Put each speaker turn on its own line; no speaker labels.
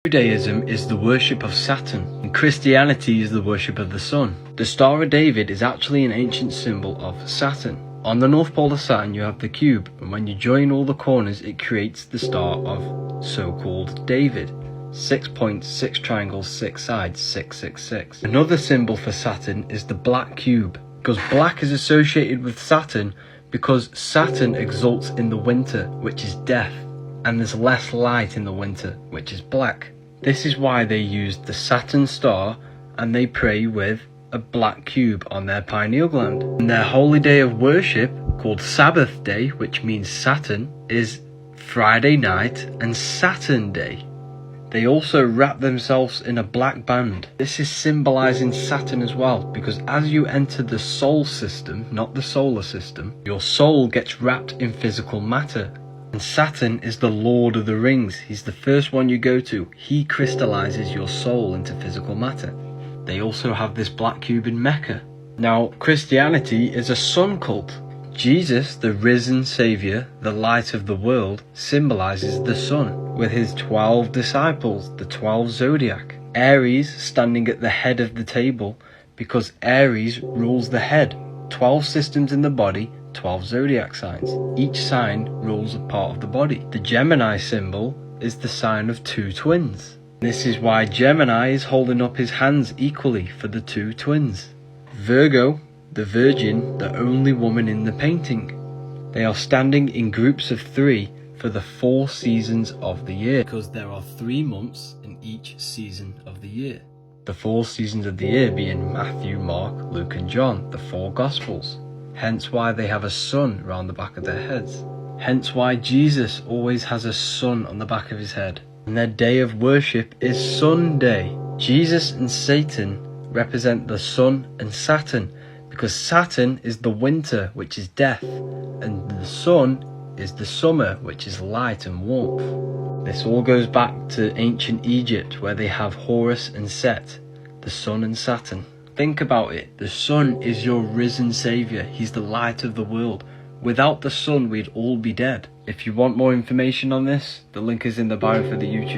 Judaism is the worship of Saturn, and Christianity is the worship of the sun. The Star of David is actually an ancient symbol of Saturn. On the North Pole of Saturn you have the cube, and when you join all the corners it creates the Star of so-called David. 6 points, 6 triangles, 6 sides, 666. Another symbol for Saturn is the black cube, because black is associated with Saturn because Saturn exalts in the winter, which is death, and there's less light in the winter, which is black. This is why they used the Saturn star and they pray with a black cube on their pineal gland. And their holy day of worship, called Sabbath Day, which means Saturn, is Friday night and Saturn Day. They also wrap themselves in a black band. This is symbolizing Saturn as well, because as you enter the soul system, not the solar system, your soul gets wrapped in physical matter. And Saturn is the Lord of the Rings. He's the first one you go to. He crystallizes your soul into physical matter. They also have this black cube in Mecca. Now, Christianity is a sun cult. Jesus, the risen Saviour, the light of the world, symbolizes the sun, with his 12 disciples, the 12 zodiac. Aries standing at the head of the table, because Aries rules the head. 12 systems in the body, 12 zodiac signs. Each sign rules a part of the body. The Gemini symbol is the sign of two twins. This is why Gemini is holding up his hands equally for the two twins. Virgo, the Virgin, the only woman in the painting. They are standing in groups of 3 for the 4 seasons of the year, because there are 3 months in each season of the year. The 4 seasons of the year being Matthew, Mark, Luke and John, the 4 Gospels. Hence why they have a sun around the back of their heads. Hence why Jesus always has a sun on the back of his head. And their day of worship is Sunday. Jesus and Satan represent the sun and Saturn, because Saturn is the winter, which is death, and the sun is the summer, which is light and warmth. This all goes back to ancient Egypt, where they have Horus and Set, the sun and Saturn. Think about it, the sun is your risen saviour, he's the light of the world. Without the sun we'd all be dead. If you want more information on this, the link is in the bio for the YouTube.